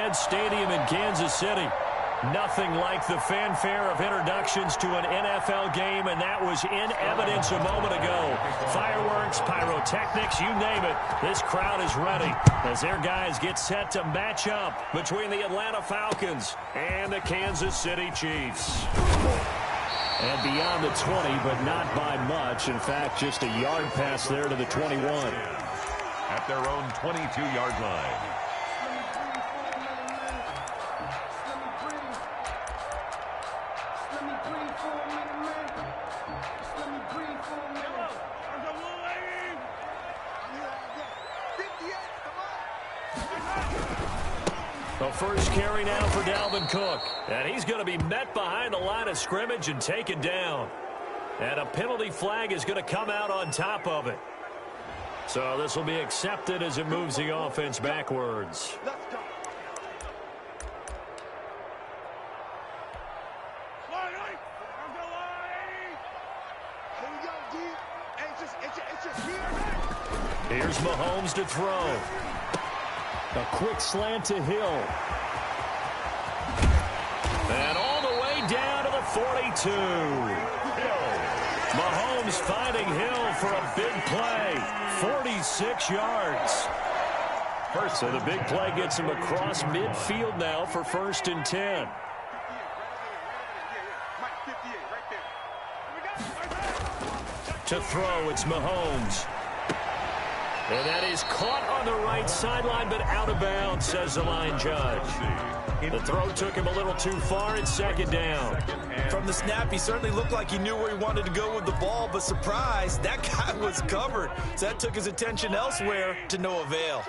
Arrowhead Stadium in Kansas City. Nothing like the fanfare of introductions to an NFL game, and that was in evidence a moment ago. Fireworks, pyrotechnics, you name it. This crowd is ready as their guys get set to match up between the Atlanta Falcons and the Kansas City Chiefs. And beyond the 20, but not by much. In fact, just a yard pass there to the 21. At their own 22-yard line. The first carry now for Dalvin Cook. And he's going to be met behind the line of scrimmage and taken down. And a penalty flag is going to come out on top of it. So this will be accepted as it moves the offense backwards. Let's go. Here's Mahomes to throw. A quick slant to Hill. And all the way down to the 42. Mahomes finding Hill for a big play. 46 yards. So the big play gets him across midfield now for 1st and 10. To throw, it's Mahomes. And that is caught on the right sideline, but out of bounds, says the line judge. The throw took him a little too far. It's 2nd down. From the snap, he certainly looked like he knew where he wanted to go with the ball, but surprise, that guy was covered. So that took his attention elsewhere to no avail.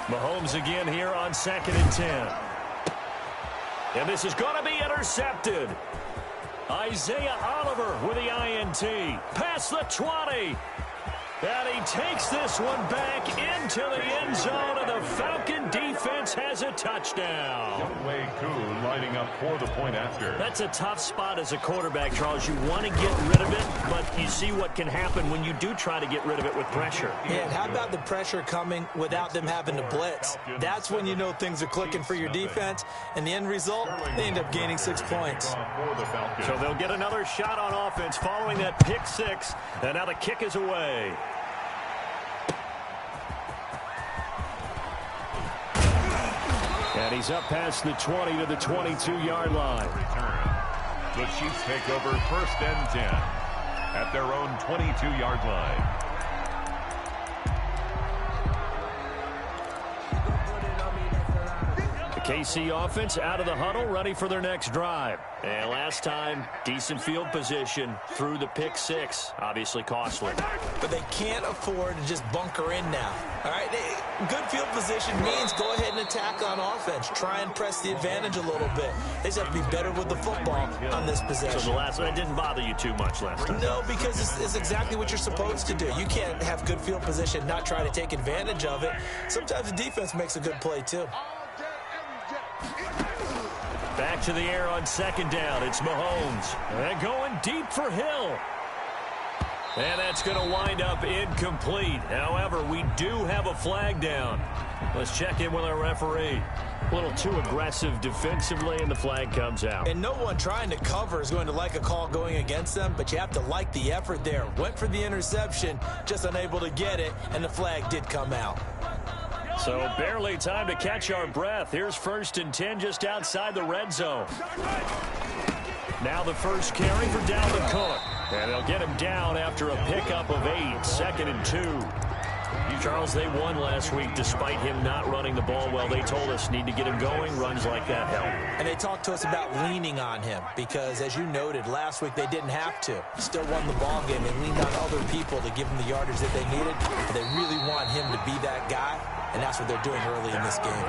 Mahomes again here on 2nd and 10. And this is going to be intercepted. Isaiah Oliver with the INT. Past the 20. And he takes this one back into the end zone, and the Falcon defense has a touchdown. Way Koo lining up for the point after. That's a tough spot as a quarterback, Charles. You want to get rid of it, but you see what can happen when you do try to get rid of it with pressure. Yeah, and how about the pressure coming without them having to blitz? That's when you know things are clicking for your defense, and the end result, they end up gaining 6 points. So they'll get another shot on offense following that pick 6, and now the kick is away. And he's up past the 20 to the 22-yard line. The Chiefs take over 1st and 10 at their own 22-yard line. The KC offense out of the huddle, ready for their next drive. And last time, decent field position through the pick 6. Obviously costly. But they can't afford to just bunker in now. All right, good field position means go ahead and attack on offense. Try and press the advantage a little bit. They just have to be better with the football on this possession. So the last one, it didn't bother you too much last time? No, because it's exactly what you're supposed to do. You can't have good field position, not try to take advantage of it. Sometimes the defense makes a good play, too. Back to the air on 2nd down. It's Mahomes. And going deep for Hill. And that's going to wind up incomplete. However, we do have a flag down. Let's check in with our referee. A little too aggressive defensively, and the flag comes out. And no one trying to cover is going to like a call going against them, but you have to like the effort there. Went for the interception, just unable to get it, and the flag did come out. So barely time to catch our breath. Here's 1st and 10 just outside the red zone. Now the first carry for Dalvin Cook. And they'll get him down after a pickup of 8. 2nd and 2. Charles, they won last week despite him not running the ball well. They told us need to get him going. Runs like that help. And they talked to us about leaning on him because, as you noted, last week they didn't have to. Still won the ball game. They leaned on other people to give them the yardage that they needed. But they really want him to be that guy, and that's what they're doing early in this game.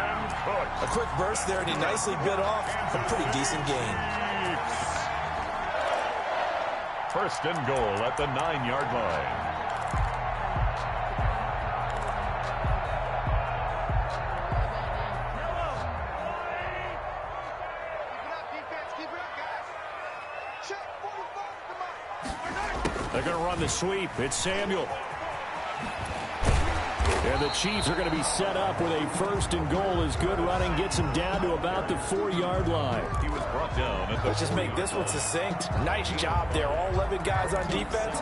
A quick burst there, and he nicely bit off a pretty decent gain. 1st and goal at the 9-yard line. They're going to run the sweep. It's Samuel. And the Chiefs are going to be set up with a 1st and goal as good running gets him down to about the 4-yard line. He was brought down. Let's just make this one succinct. Nice job there. All 11 guys on defense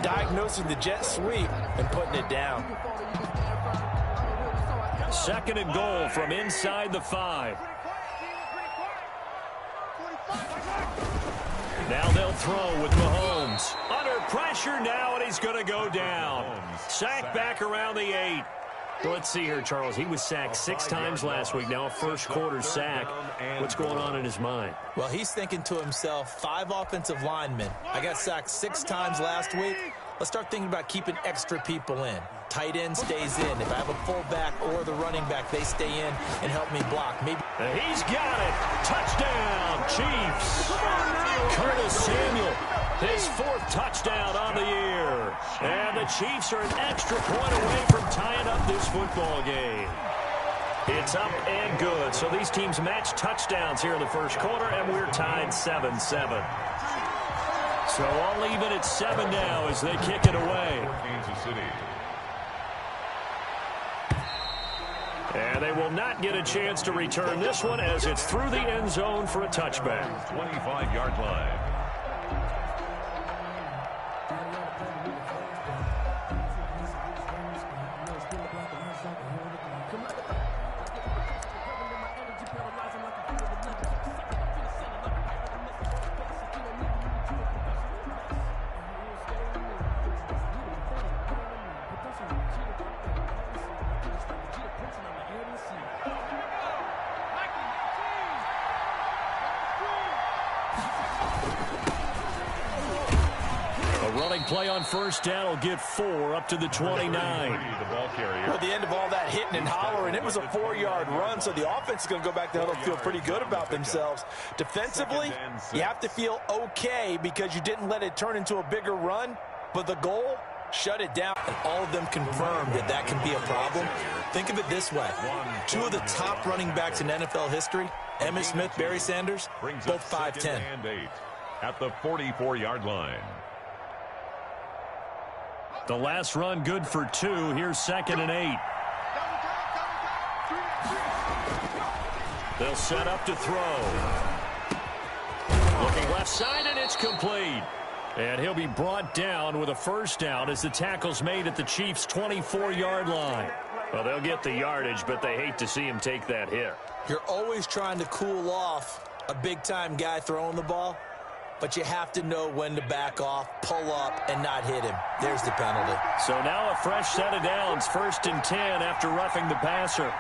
diagnosing the jet sweep and putting it down. 2nd and goal from inside the 5. Now they'll throw with Mahomes. Under pressure now, and he's going to go down. Sacked back around the 8. Let's see here, Charles. He was sacked 6 times last week. Now a first-quarter sack. What's going on in his mind? Well, he's thinking to himself, 5 offensive linemen. I got sacked 6 times last week. Let's start thinking about keeping extra people in. Tight end stays in. If I have a fullback or the running back, they stay in and help me block. Maybe. He's got it. Touchdown, Chiefs. Curtis Samuel, his 4th touchdown on the year. And the Chiefs are an extra point away from tying up this football game. It's up and good. So these teams match touchdowns here in the first quarter, and we're tied 7-7. So all even at 7 now as they kick it away. Kansas City. And they will not get a chance to return this one as it's through the end zone for a touchback. 25-yard line. Play on 1st down will get 4 up to the 29. The ball carrier. At the end of all that hitting and hollering, it was a 4-yard run, so the offense is going to go back to huddle and feel pretty good about themselves. Defensively, you have to feel okay because you didn't let it turn into a bigger run, but the goal, shut it down. And all of them confirmed that that can be a problem. Think of it this way. 2 of the top running backs in NFL history, Emmitt Smith, Barry Sanders, both 5'10". At the 44-yard line. The last run good for 2. Here's 2nd and 8. They'll set up to throw. Looking left side, and it's complete. And he'll be brought down with a 1st down as the tackle's made at the Chiefs' 24-yard line. Well, they'll get the yardage, but they hate to see him take that hit. You're always trying to cool off a big-time guy throwing the ball, but you have to know when to back off, pull up, and not hit him. There's the penalty. So now a fresh set of downs, 1st and 10 after roughing the passer.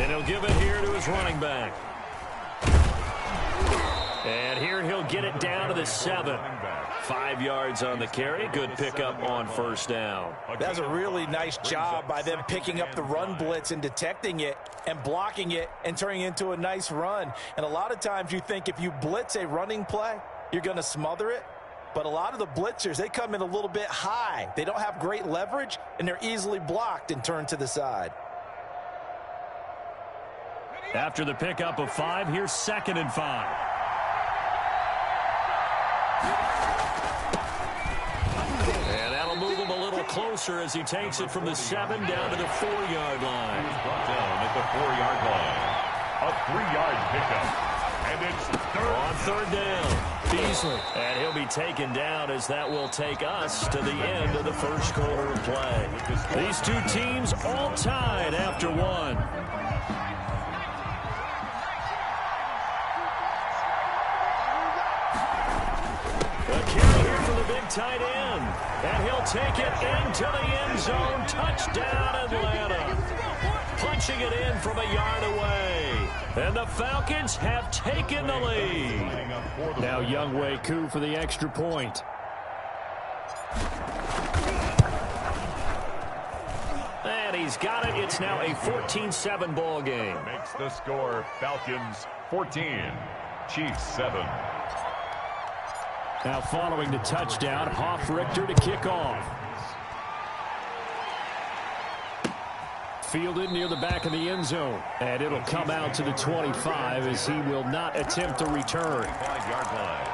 And he'll give it here to his running back. And here he'll get it down to the 7. 5 yards on the carry. Good pickup on 1st down. That's a really nice job by them picking up the run blitz and detecting it and blocking it and turning it into a nice run. And a lot of times you think if you blitz a running play, you're going to smother it. But a lot of the blitzers, they come in a little bit high. They don't have great leverage, and they're easily blocked and turned to the side. After the pickup of 5, here's 2nd and 5. And that'll move him a little closer as he takes it from the 7 down to the 4-yard line. Brought down at the 4-yard line. A 3-yard pickup. And it's on 3rd down. Beasley. And he'll be taken down as that will take us to the end of the first quarter of play. These two teams all tied after 1. A carry here for the big tight end. And he'll take it into the end zone. Touchdown, Atlanta. Punching it in from a yard away. And the Falcons have taken the lead. Now Younghoe Koo for the extra point. And he's got it. It's now a 14-7 ball game. Makes the score Falcons 14, Chiefs 7. Now following the touchdown, Hoff-Richter to kick off. Fielded near the back of the end zone. And it'll come out to the 25 as he will not attempt a return. 5-yard line.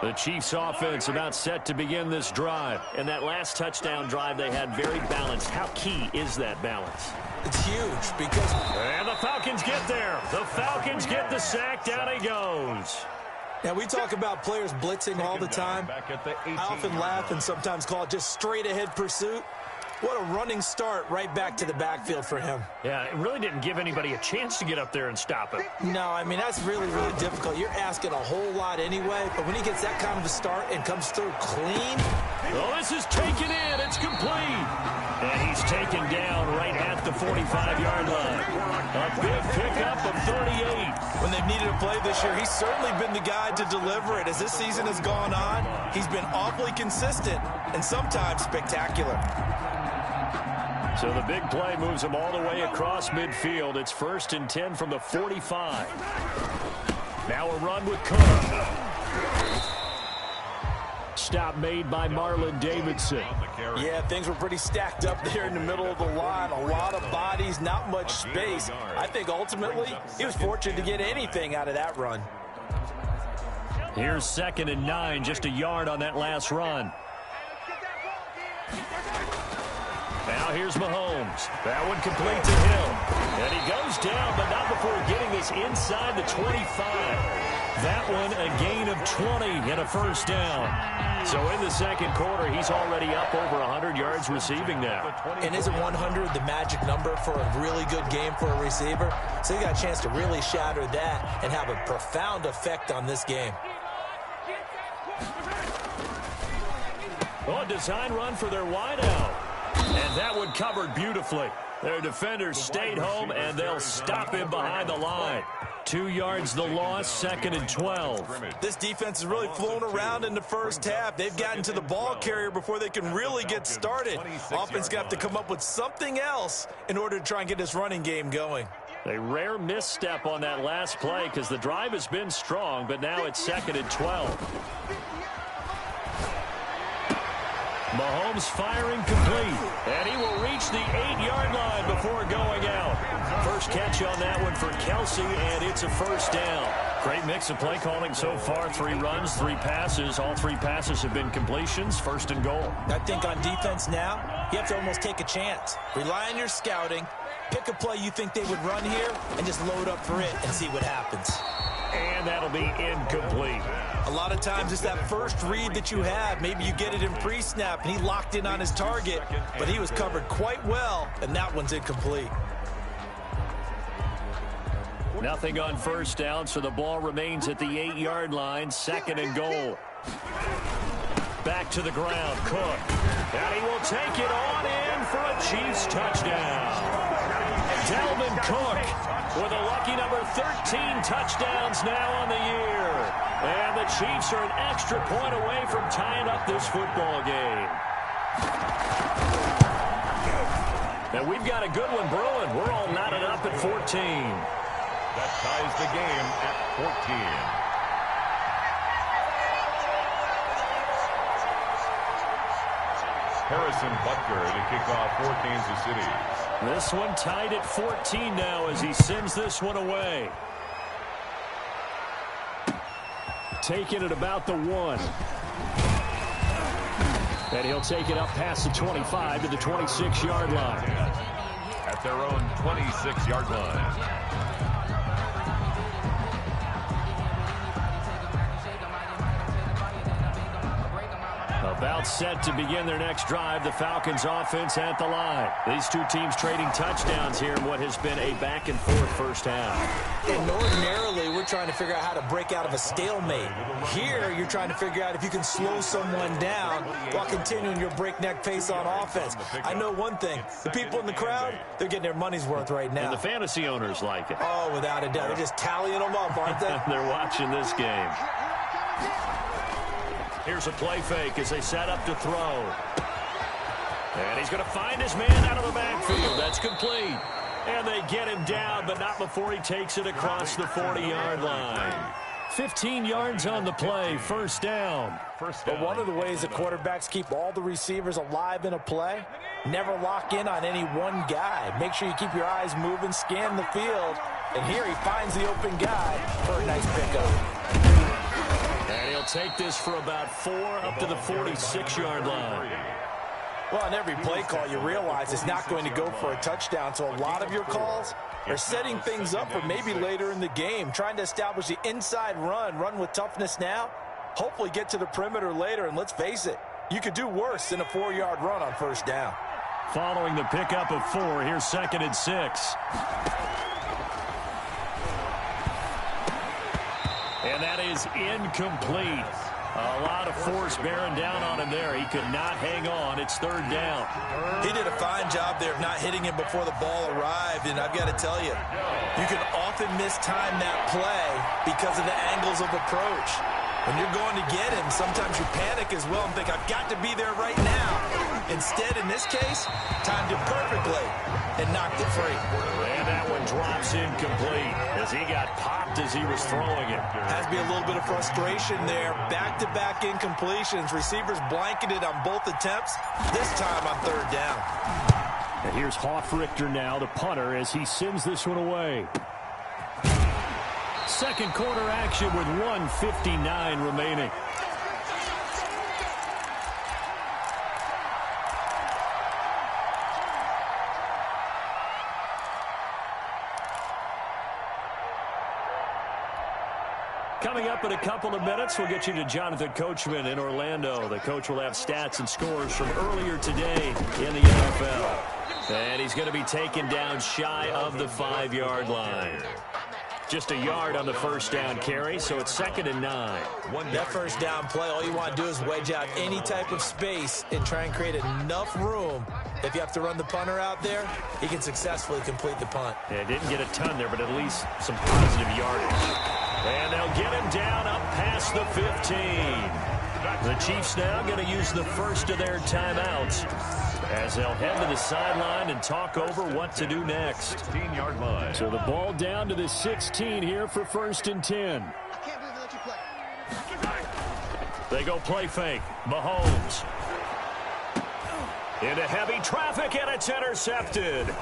The Chiefs offense about set to begin this drive. And that last touchdown drive they had very balanced. How key is that balance? It's huge because... And the Falcons get there. The Falcons get the sack. Down he goes. Now, we talk about players blitzing all the time. I often laugh and sometimes call it just straight-ahead pursuit. What a running start right back to the backfield for him. Yeah, it really didn't give anybody a chance to get up there and stop him. No, I mean, that's really, really difficult. You're asking a whole lot anyway, but when he gets that kind of a start and comes through clean. Oh, this is taken in. It's complete. And he's taken down right at the 45-yard line. A big pickup of 38. When they've needed a play this year, he's certainly been the guy to deliver it. As this season has gone on, he's been awfully consistent and sometimes spectacular. So the big play moves him all the way across midfield. It's 1st and 10 from the 45. Now a run with Cook. Stop made by Marlon Davidson. Yeah, things were pretty stacked up there in the middle of the line. A lot of bodies, not much space. I think ultimately he was fortunate to get anything out of that run. Here's 2nd and 9, just a yard on that last run. Now here's Mahomes. That one complete to him. And he goes down, but not before getting this inside the 25. That one a gain of 20 and a 1st down. So in the 2nd quarter, he's already up over 100 yards receiving now. And isn't 100 the magic number for a really good game for a receiver? So he got a chance to really shatter that and have a profound effect on this game. Oh, a design run for their wideout. And that one covered beautifully. Their defenders stayed home, and they'll stop him behind the line. 2 yards the loss, 2nd and 12. This defense has really flown around in the first half. They've gotten to the ball carrier before they can really get started. Offense got to come up with something else in order to try and get this running game going. A rare misstep on that last play because the drive has been strong, but now it's 2nd and 12. Mahomes firing complete, and he will reach the 8-yard line before going out. First catch on that one for Kelsey, and it's a 1st down. Great mix of play calling so far. 3 runs, 3 passes. All 3 passes have been completions, 1st and goal. I think on defense now, you have to almost take a chance. Rely on your scouting, pick a play you think they would run here, and just load up for it and see what happens. And that'll be incomplete. A lot of times it's that first read that you have. Maybe you get it in pre-snap, and he locked in on his target, but he was covered quite well, and that one's incomplete. Nothing on 1st down, so the ball remains at the 8-yard line, 2nd and goal. Back to the ground, Cook. And he will take it on in for a Chiefs touchdown. Dalvin Cook with a lucky number 13 touchdowns now on the year. And the Chiefs are an extra point away from tying up this football game. And we've got a good one brewing. We're all knotted up at 14. That ties the game at 14. Harrison Butker to kick off for Kansas City. This one tied at 14 now as he sends this one away. Taking it about the 1. And he'll take it up past the 25 to the 26-yard line. At their own 26-yard line. About set to begin their next drive. The Falcons offense at the line. These two teams trading touchdowns here in what has been a back-and-forth first half. And ordinarily, we're trying to figure out how to break out of a stalemate. Here, you're trying to figure out if you can slow someone down while continuing your breakneck pace on offense. I know one thing. The people in the crowd, they're getting their money's worth right now. And the fantasy owners like it. Oh, without a doubt. They're just tallying them up, aren't they? They're watching this game. Here's a play fake as they set up to throw. And he's going to find his man out of the backfield. That's complete. And they get him down, but not before he takes it across the 40-yard line. 15 yards on the play, 1st down. But one of the ways that quarterbacks keep all the receivers alive in a play, never lock in on any one guy. Make sure you keep your eyes moving, scan the field. And here he finds the open guy for a nice pickup. And he'll take this for about 4 up to the 46-yard line. Well, on every play call, you realize it's not going to go for a touchdown, so a lot of your calls are setting things up for maybe later in the game, trying to establish the inside run with toughness now, hopefully get to the perimeter later, and let's face it, you could do worse than a 4-yard run on first down. Following the pickup of 4, here's 2nd and 6. And that is incomplete. A lot of force bearing down on him there. He could not hang on. It's 3rd down. He did a fine job there of not hitting him before the ball arrived, and I've got to tell you, you can often mistime that play because of the angles of approach. When you're going to get him, sometimes you panic as well and think, I've got to be there right now. Instead, in this case, timed it perfectly and knocked it free. And that one drops incomplete as he got popped as he was throwing it. Has to be a little bit of frustration there. Back-to-back incompletions. Receivers blanketed on both attempts, this time on 3rd down. And here's Hoffrichter now, the punter, as he sends this one away. Second quarter action with 1:59 remaining. Coming up in a couple of minutes, we'll get you to Jonathan Coachman in Orlando. The coach will have stats and scores from earlier today in the NFL. And he's going to be taken down shy of the 5-yard line. Just a yard on the first down carry, so it's 2nd and 9. That first down play, all you want to do is wedge out any type of space and try and create enough room. If you have to run the punter out there, he can successfully complete the punt. Yeah, didn't get a ton there, but at least some positive yardage. And they'll get him down up past the 15. The Chiefs now going to use the first of their timeouts as they'll head to the sideline and talk over what to do next. 16-yard line. So the ball down to the 16 here for 1st and 10. They go play fake. Mahomes. Into heavy traffic, and it's intercepted.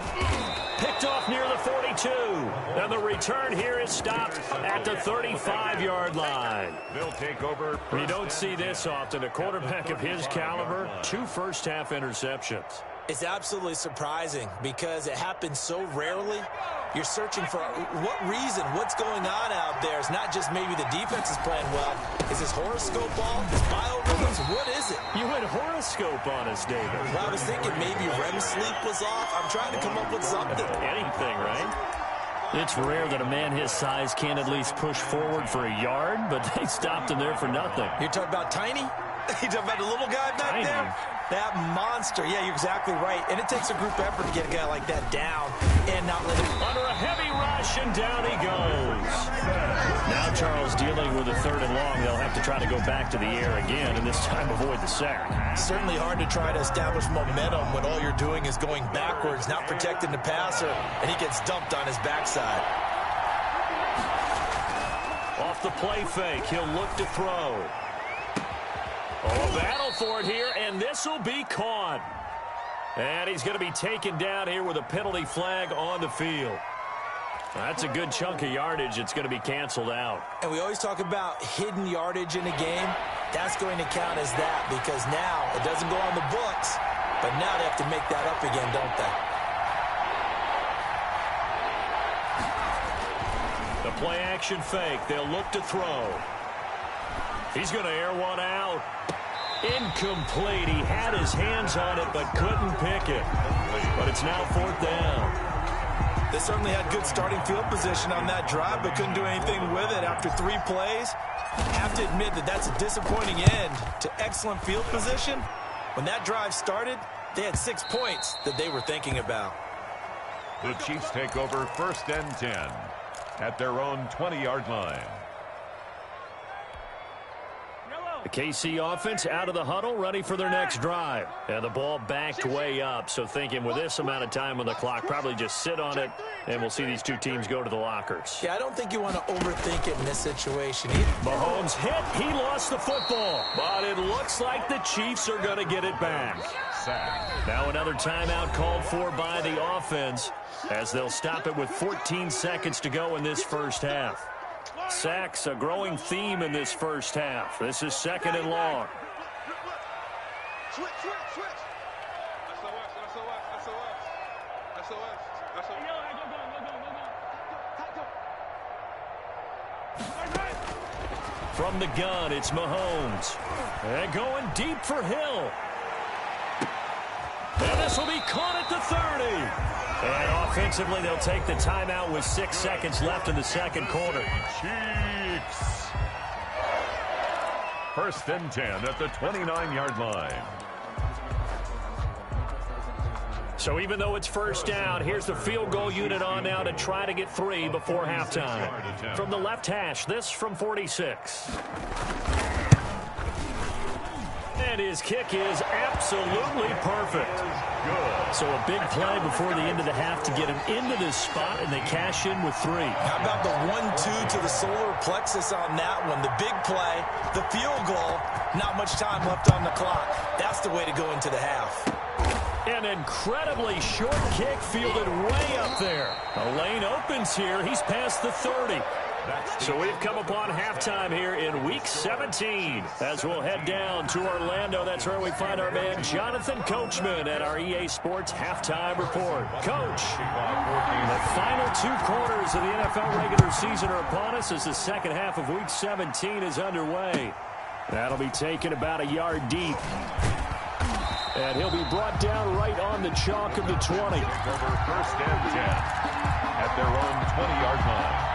Picked off near the 42. And the return here is stopped at the 35-yard line. They'll take over. You don't see this often. A quarterback of his caliber, 2 first-half interceptions. It's absolutely surprising because it happens so rarely. You're searching for what reason, what's going on out there. It's not just maybe the defense is playing well. Is this horoscope ball? Is biorhythms? What is it? You went horoscope on us, David. Well, I was thinking maybe REM sleep was off. I'm trying to come up with something. Anything, right? It's rare that a man his size can't at least push forward for a yard, but they stopped him there for nothing. You're talking about Tiny? You're talking about the little guy back Tiny. there? That monster. Yeah, you're exactly right. And it takes a group effort to get a guy like that down and not let him. Under a heavy rush, and down he goes. Now Charles dealing with a 3rd and long. They'll have to try to go back to the air again, and this time avoid the sack. Certainly hard to try to establish momentum when all you're doing is going backwards, not protecting the passer, and he gets dumped on his backside. Off the play fake, he'll look to throw. Oh, a battle for it here, and this will be caught. And he's going to be taken down here with a penalty flag on the field. That's a good chunk of yardage. It's going to be canceled out. And we always talk about hidden yardage in a game. That's going to count as that because now it doesn't go on the books, but now they have to make that up again, don't they? The play action fake. They'll look to throw. He's going to air one out. Incomplete. He had his hands on it but couldn't pick it. But it's now 4th down. They certainly had good starting field position on that drive but couldn't do anything with it after 3 plays. Have to admit that that's a disappointing end to excellent field position. When that drive started, they had 6 points that they were thinking about. The Chiefs take over 1st and 10 at their own 20-yard line. The KC offense out of the huddle, ready for their next drive. And the ball backed way up, so thinking with this amount of time on the clock, probably just sit on it, and we'll see these two teams go to the lockers. Yeah, I don't think you want to overthink it in this situation either. Mahomes hit. He lost the football, but it looks like the Chiefs are going to get it back. Now another timeout called for by the offense as they'll stop it with 14 seconds to go in this first half. Sacks, a growing theme in this first half. This is 2nd and long. Switch. From the gun, it's Mahomes. And going deep for Hill. And this will be caught at the 30. And offensively, they'll take the timeout with 6 seconds left in the second quarter. Chiefs. 1st and 10 at the 29-yard line. So even though it's first down, here's the field goal unit on now to try to get 3 before halftime. From the left hash, this from 46. And his kick is absolutely perfect. So a big play before the end of the half to get him into this spot, and they cash in with 3. How about the 1-2 to the solar plexus on that one? The big play, the field goal, not much time left on the clock. That's the way to go into the half. An incredibly short kick fielded way up there. A lane opens here. He's past the 30. So we've come upon halftime here in Week 17. As we'll head down to Orlando, that's where we find our man Jonathan Coachman at our EA Sports Halftime Report. Coach, the final 2 quarters of the NFL regular season are upon us as the second half of Week 17 is underway. That'll be taken about a yard deep. And he'll be brought down right on the chalk of the 20. Over 1st and 10 at their own 20-yard line.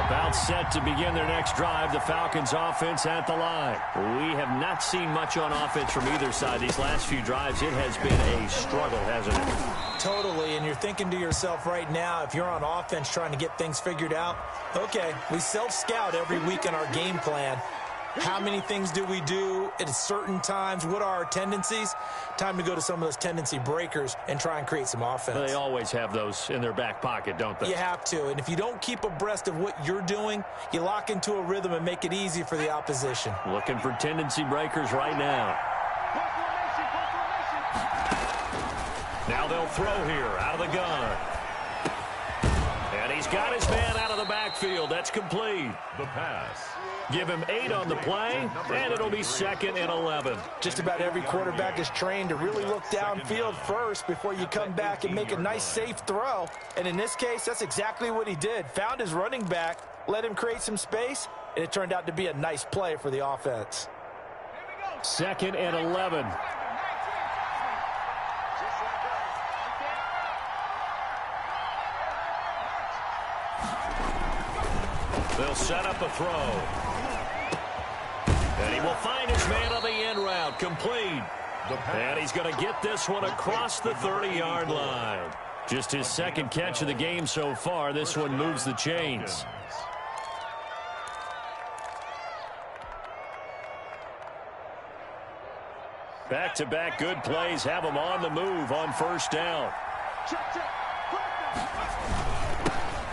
About set to begin their next drive, the Falcons offense at the line. We have not seen much on offense from either side. These last few drives, it has been a struggle, hasn't it? Totally, and you're thinking to yourself right now, if you're on offense trying to get things figured out, okay, we self-scout every week in our game plan. How many things do we do at certain times? What are our tendencies? Time to go to some of those tendency breakers and try and create some offense. They always have those in their back pocket, don't they? You have to. And if you don't keep abreast of what you're doing, you lock into a rhythm and make it easy for the opposition. Looking for tendency breakers right now. Now they'll throw here out of the gun. And he's got his man out of the backfield. That's complete. The pass. Give him 8 on the play, and it'll be 2nd and 11. Just about every quarterback is trained to really look downfield first before you come back and make a nice, safe throw. And in this case, that's exactly what he did. Found his running back, let him create some space, and it turned out to be a nice play for the offense. 2nd and 11. They'll set up a throw. And he will find his man on the end route. Complete. And he's going to get this one across the 30-yard line. Just his 2nd catch of the game so far. This one moves the chains. Back-to-back good plays have him on the move on first down.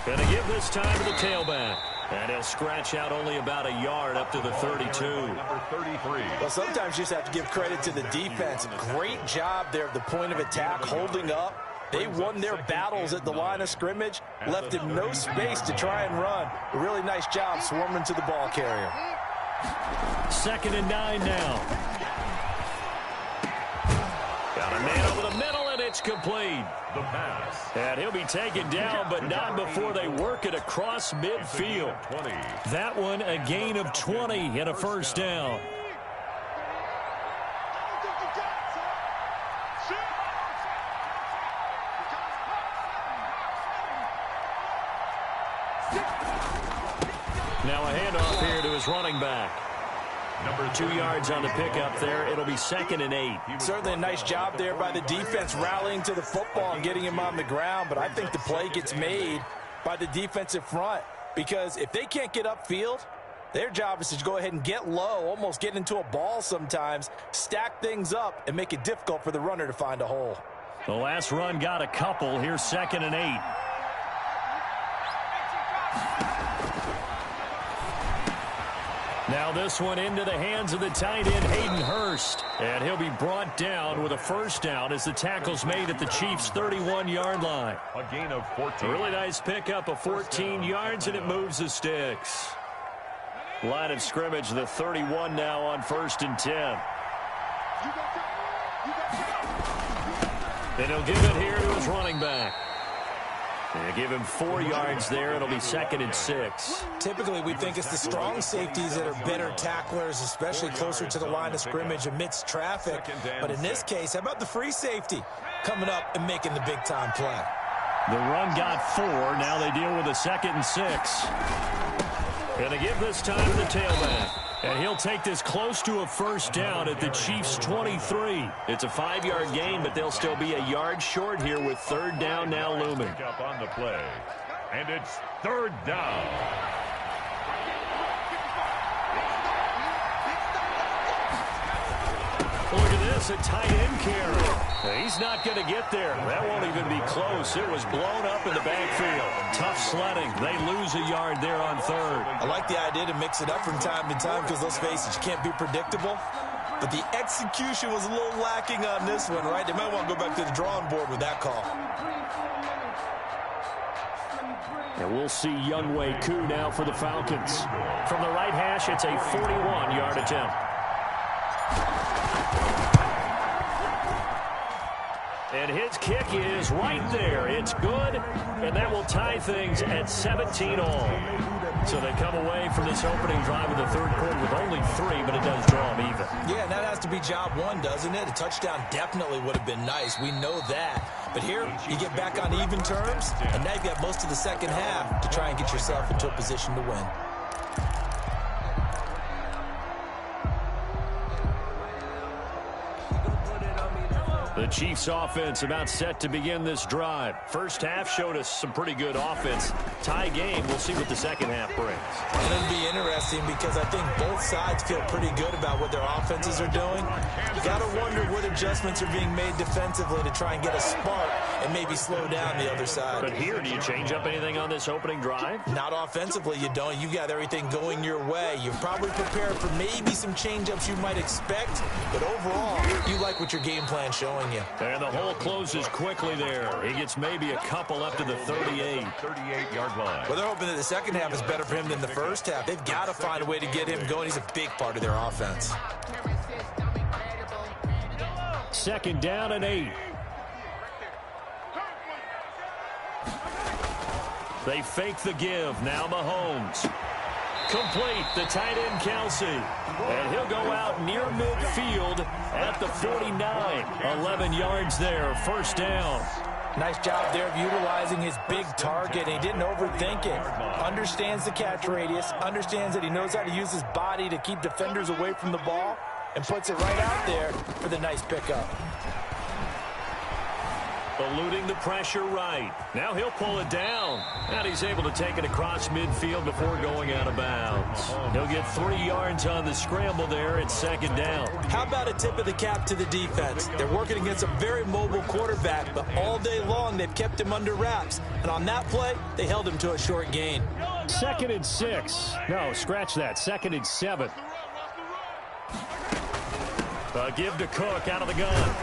Going to give this time to the tailback. And he'll scratch out only about a yard up to the 32. Number 33. Well, sometimes you just have to give credit to the defense. Great job there at the point of attack, holding up. They won their battles at the line of scrimmage, left him no space to try and run. A really nice job swarming to the ball carrier. 2nd and 9 now. Got a man over the middle, and it's complete. The pass. And he'll be taken down, but not before they work it across midfield. That one a gain of 20 and a first down. Now a handoff here to his running back. Number 2 yards on the pickup there. It'll be 2nd and 8. Certainly a nice job there by the defense rallying to the football and getting him on the ground. But I think the play gets made by the defensive front, because if they can't get upfield, their job is to go ahead and get low, almost get into a ball sometimes, stack things up, and make it difficult for the runner to find a hole. The last run got a couple. Here's 2nd and 8. Now this one into the hands of the tight end, Hayden Hurst. And he'll be brought down with a first down as the tackle's made at the Chiefs' 31-yard line. A gain of 14. A really nice pickup of 14 yards, and it moves the sticks. Line of scrimmage, the 31 now on 1st and 10. And he'll give it here to his running back. And give him 4 yards there. It'll be 2nd and 6. Typically, we think it's the strong safeties that are better tacklers, especially closer to the line of scrimmage amidst traffic. But in this case, how about the free safety coming up and making the big-time play? The run got 4. Now they deal with a 2nd and 6. And they give this time to the tailback. And he'll take this close to a first down at the Chiefs' 23. It's a 5-yard gain, but they'll still be a yard short here with 3rd down now looming. Up on the play. And it's 3rd down. Look at this, a tight end carry. He's not going to get there. That won't even be close. It was blown up in the backfield. Tough sledding. They lose a yard there on 3rd. I like the idea to mix it up from time to time because, let's face it, you can't be predictable. But the execution was a little lacking on this one, right? They might want to go back to the drawing board with that call. And we'll see Younghoe Koo now for the Falcons. From the right hash, it's a 41-yard attempt. And his kick is right there. It's good, and that will tie things at 17-all. So they come away from this opening drive in the 3rd quarter with only 3, but it does draw them even. Yeah, and that has to be job 1, doesn't it? A touchdown definitely would have been nice. We know that. But here, you get back on even terms, and now you've got most of the second half to try and get yourself into a position to win. The Chiefs offense about set to begin this drive. First half showed us some pretty good offense. Tie game. We'll see what the second half brings. And it'll be interesting because I think both sides feel pretty good about what their offenses are doing. You got to wonder what adjustments are being made defensively to try and get a spark and maybe slow down the other side. But here, do you change up anything on this opening drive? Not offensively, you don't. You got everything going your way. You're probably prepared for maybe some change-ups you might expect, but overall, you like what your game plan's showing you. And the hole closes quickly there. He gets maybe a couple up to the 38. 38-yard line. Well, they're hoping that the second half is better for him than the first half. They've got to find a way to get him going. He's a big part of their offense. 2nd down and 8. They fake the give. Now Mahomes. Complete. The tight end, Kelsey. And he'll go out near midfield at the 49. 11 yards there. First down. Nice job there of utilizing his big target. He didn't overthink it. Understands the catch radius. Understands that he knows how to use his body to keep defenders away from the ball. And puts it right out there for the nice pickup. Eluding the pressure right. Now he'll pull it down. And he's able to take it across midfield before going out of bounds. He'll get 3 yards on the scramble there at 2nd down. How about a tip of the cap to the defense? They're working against a very mobile quarterback, but all day long they've kept him under wraps. And on that play, they held him to a short gain. 2nd and 6. No, scratch that. 2nd and 7. Give to Cook out of the gun.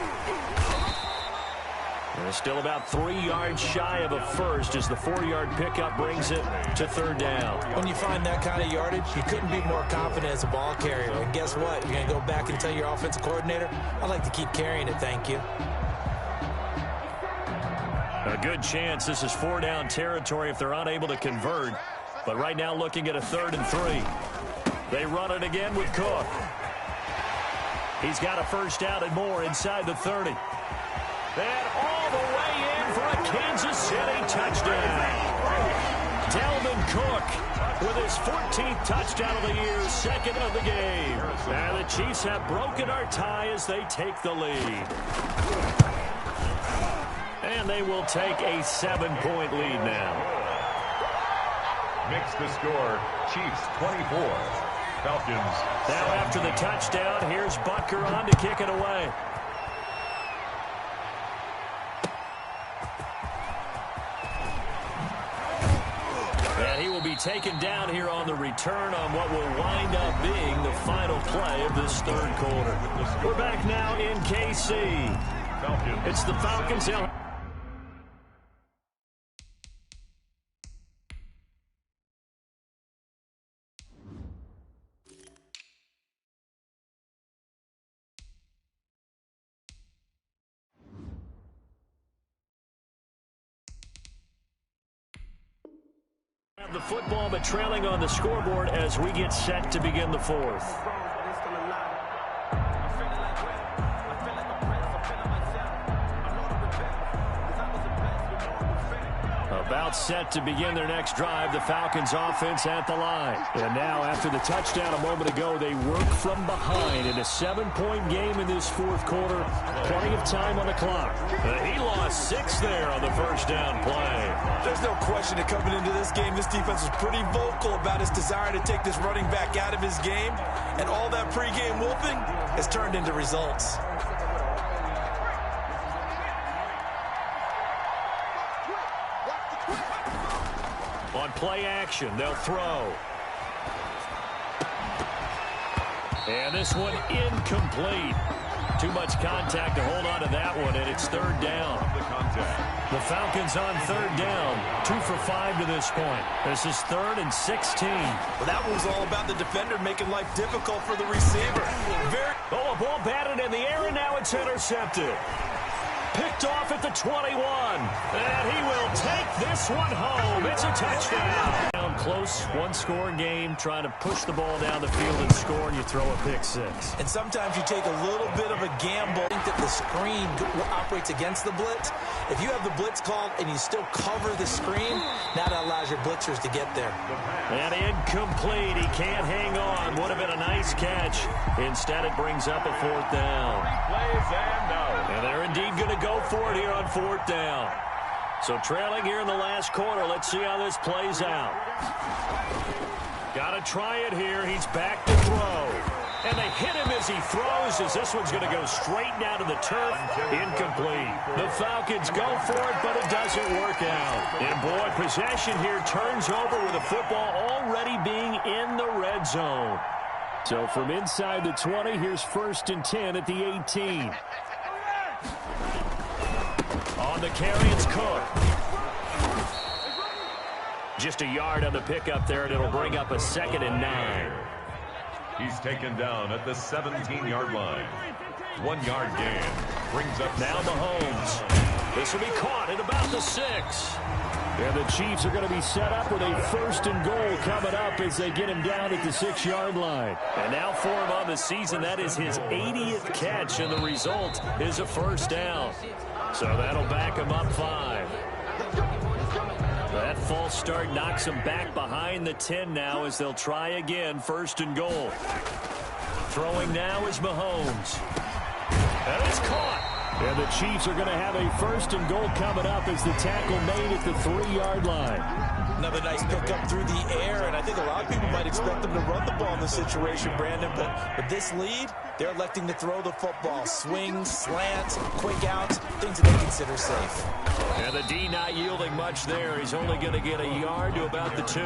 And still about 3 yards shy of a first as the 4-yard pickup brings it to 3rd down. When you find that kind of yardage, you couldn't be more confident as a ball carrier. And guess what? You're going to go back and tell your offensive coordinator, I'd like to keep carrying it, thank you. A good chance this is 4-down territory if they're unable to convert. But right now looking at a 3rd and 3. They run it again with Cook. He's got a first down and more inside the 30. And all the way in for a Kansas City touchdown. Dalvin Cook with his 14th touchdown of the year, 2nd of the game. And the Chiefs have broken our tie as they take the lead. And they will take a 7-point lead now. Makes the score Chiefs 24, Falcons. Now after the touchdown, here's Butker on to kick it away. And he will be taken down here on the return on what will wind up being the final play of this third quarter. We're back now in KC. It's the Falcons. The football, but trailing on the scoreboard as we get set to begin the fourth. About set to begin their next drive, the Falcons offense at the line. And now after the touchdown a moment ago, they work from behind in a 7-point game in this fourth quarter. Plenty of time on the clock. He lost 6 there on the first down play. There's no question that coming into this game, this defense was pretty vocal about his desire to take this running back out of his game. And all that pregame wolfing has turned into results. On play action, they'll throw. And this one incomplete. Too much contact to hold on to that one, and it's third down. The Falcons on third down, 2 for 5 to this point. This is 3rd and 16. Well, that one was all about the defender making life difficult for the receiver. A ball batted in the air, and now it's intercepted. Picked off at the 21. And he will take this one home. It's a touchdown. Down close, one-score game, trying to push the ball down the field and score, and you throw a pick 6. And sometimes you take a little bit of a gamble. I think that the screen operates against the blitz. If you have the blitz called and you still cover the screen, now that allows your blitzers to get there. And incomplete. He can't hang on. Would have been a nice catch. Instead, it brings up a 4th down. And they're indeed going to go for it here on 4th down. So trailing here in the last quarter. Let's see how this plays out. Got to try it here. He's back to throw. And they hit him as he throws, as this one's going to go straight down to the turf. Incomplete. The Falcons go for it, but it doesn't work out. And boy, possession here turns over with the football already being in the red zone. So from inside the 20, here's 1st and 10 at the 18. On the carry, it's Cook. Just a yard on the pickup there, and it'll bring up a 2nd and 9. He's taken down at the 17-yard line. 1-yard gain. Brings up now Mahomes. This will be caught at about the 6. And the Chiefs are going to be set up with a 1st and goal coming up as they get him down at the 6-yard line. And now for him on the season, that is his 80th catch, and the result is a 1st down. So that'll back him up 5. That false start knocks him back behind the 10 now as they'll try again, 1st and goal. Throwing now is Mahomes. And it's caught. And the Chiefs are going to have a 1st and goal coming up as the tackle made at the 3-yard line. Another nice pickup through the air, and I think a lot of people might expect them to run the ball in this situation, Brandon, but with this lead, they're electing to throw the football. Swings, slants, quick outs, things that they consider safe. And the D not yielding much there. He's only going to get a yard to about the 2.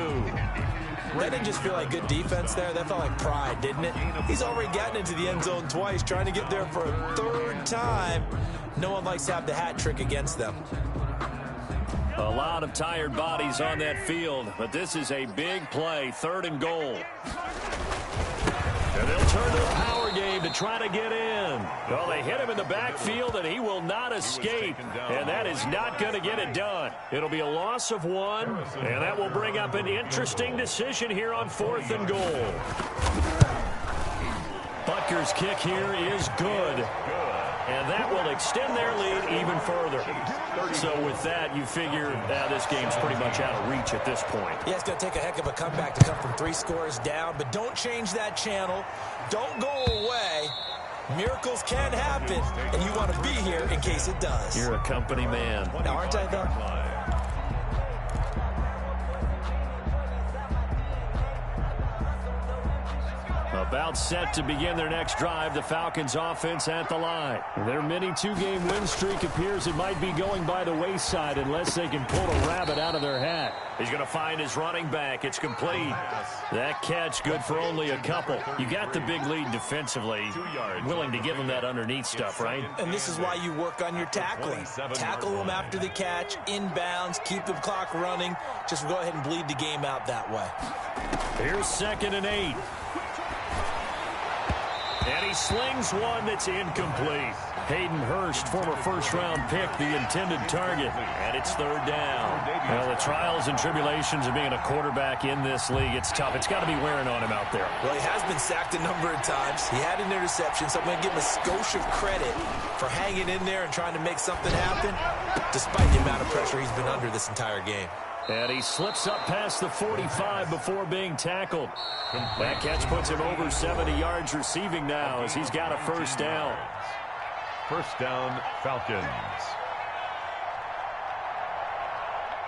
That didn't just feel like good defense there. That felt like pride, didn't it? He's already gotten into the end zone twice, trying to get there for a 3rd time. No one likes to have the hat trick against them. A lot of tired bodies on that field, but this is a big play, 3rd and goal. And they'll turn to a power game to try to get in. Well, they hit him in the backfield, and he will not escape. And that is not going to get it done. It'll be a loss of 1, and that will bring up an interesting decision here on 4th and goal. Butker's kick here is good. And that will extend their lead even further. So with that, you figure this game's pretty much out of reach at this point. Yeah, it's going to take a heck of a comeback to come from 3 scores down, but don't change that channel. Don't go away. Miracles can happen, and you want to be here in case it does. You're a company man. Now, aren't I, though? A About set to begin their next drive, the Falcons offense at the line. Their mini two-game win streak appears it might be going by the wayside unless they can pull a rabbit out of their hat. He's going to find his running back. It's complete. That catch good for only a couple. You got the big lead defensively. Willing to give him that underneath stuff, right? And this is why you work on your tackling. Tackle them after the catch, inbounds, keep the clock running. Just go ahead and bleed the game out that way. Here's 2nd and 8. And he slings one that's incomplete. Hayden Hurst, former first-round pick, the intended target. And it's 3rd down. Well, the trials and tribulations of being a quarterback in this league, it's tough. It's got to be wearing on him out there. Well, he has been sacked a number of times. He had an interception, so I'm going to give him a skosh of credit for hanging in there and trying to make something happen, despite the amount of pressure he's been under this entire game. And he slips up past the 45 before being tackled. That catch puts him over 70 yards receiving now as he's got a 1st down. 1st down, Falcons.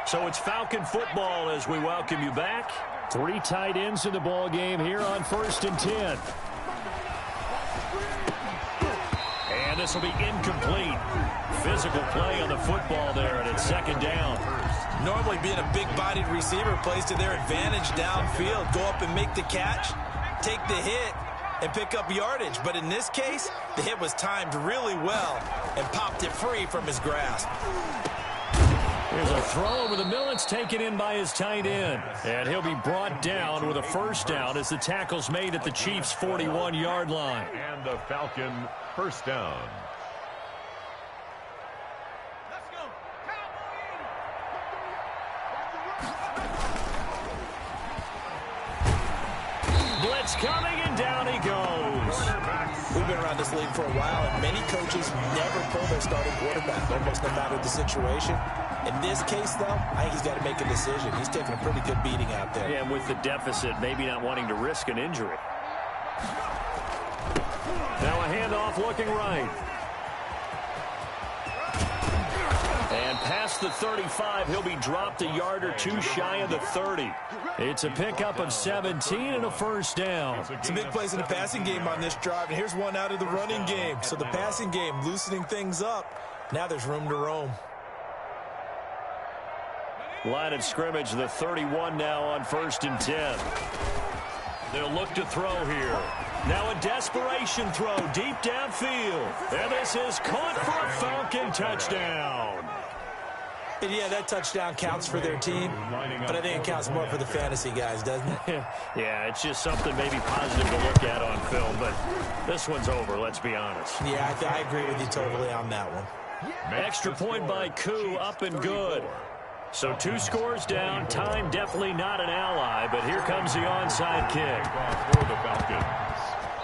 So it's Falcon football as we welcome you back. 3 tight ends in the ball game here on 1st and 10. And this will be incomplete. Physical play on the football there, and it's 2nd down. Normally being a big-bodied receiver plays to their advantage downfield. Go up and make the catch, take the hit, and pick up yardage. But in this case, the hit was timed really well and popped it free from his grasp. Here's a throw over the middle. It's taken in by his tight end. And he'll be brought down with a 1st down as the tackle's made at the Chiefs' 41-yard line. And the Falcon 1st down. Blitz coming, and down he goes. We've been around this league for a while, and many coaches never pull their starting quarterback, almost no matter the situation. In this case, though, I think he's got to make a decision. He's taking a pretty good beating out there. Yeah, and with the deficit, maybe not wanting to risk an injury. Now a handoff looking right. And past the 35, he'll be dropped a yard or 2 shy of the 30. It's a pickup of 17 and a 1st down. Some big plays in the passing game on this drive, and here's one out of the running game. So the passing game loosening things up. Now there's room to roam. Line of scrimmage, the 31 now on 1st and 10. They'll look to throw here. Now a desperation throw deep downfield. And this is caught for a Falcon touchdown. And yeah, that touchdown counts for their team, but I think it counts more for the fantasy guys, doesn't it? Yeah, it's just something maybe positive to look at on film, but this one's over, let's be honest. Yeah, I agree with you totally on that one. Extra point by Koo, up and good. So 2 scores down, time definitely not an ally, but here comes the onside kick. For the Falcons.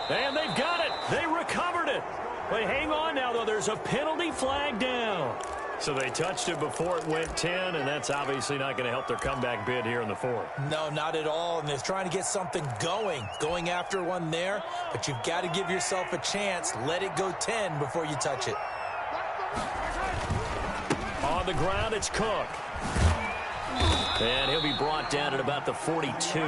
And they've got it. They recovered it. But hang on now, though. There's a penalty flag down. So they touched it before it went 10, and that's obviously not going to help their comeback bid here in the 4th. No, not at all. And they're trying to get something going after one there. But you've got to give yourself a chance. Let it go 10 before you touch it. On the ground, it's Cook. And he'll be brought down at about the 42.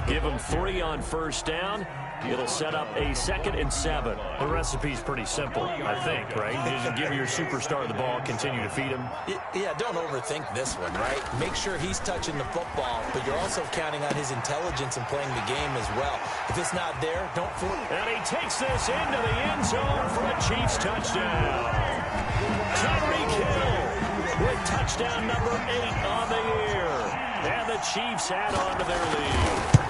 Give him 3 on 1st down. It'll set up a 2nd and 7. The recipe's pretty simple, I think, right? You just give your superstar the ball, continue to feed him. Yeah, don't overthink this one, right? Make sure he's touching the football, but you're also counting on his intelligence and playing the game as well. If it's not there, don't fool it. And he takes this into the end zone for a Chiefs touchdown. Tyreek Hill with touchdown number 8 on the year. And the Chiefs add on to their lead.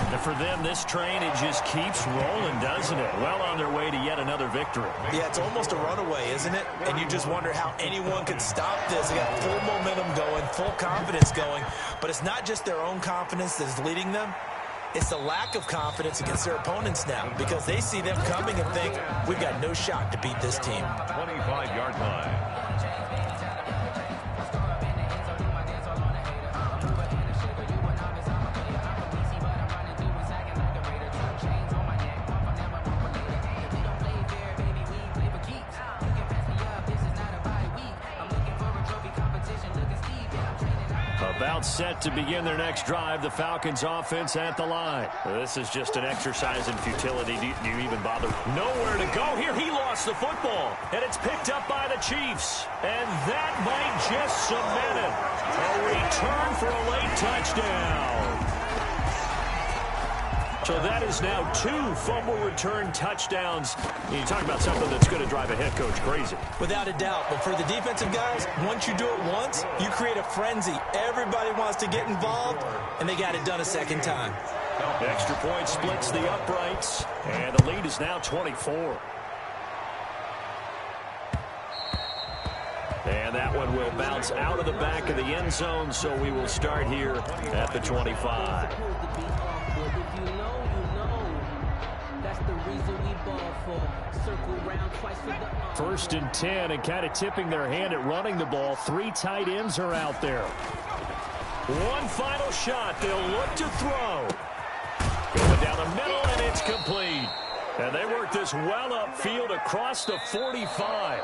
And for them, this train, it just keeps rolling, doesn't it? Well on their way to yet another victory. Yeah, it's almost a runaway, isn't it? And you just wonder how anyone could stop this. They got full momentum going, full confidence going. But it's not just their own confidence that's leading them. It's the lack of confidence against their opponents now because they see them coming and think, we've got no shot to beat this team. 25-yard line. About set to begin their next drive, the Falcons offense at the line. This is just an exercise in futility. Do you even bother? Nowhere to go here. He lost the football, and it's picked up by the Chiefs. And that might just cement it. A return for a late touchdown. So that is now 2 fumble return touchdowns. You talk about something that's going to drive a head coach crazy. Without a doubt. But for the defensive guys, once you do it once, you create a frenzy. Everybody wants to get involved, and they got it done a second time. The extra point splits the uprights, and the lead is now 24. And that one will bounce out of the back of the end zone, so we will start here at the 25. First and 10, and kind of tipping their hand at running the ball. 3 tight ends are out there. One final shot. They'll look to throw. Going down the middle, and it's complete. And they work this well upfield across the 45.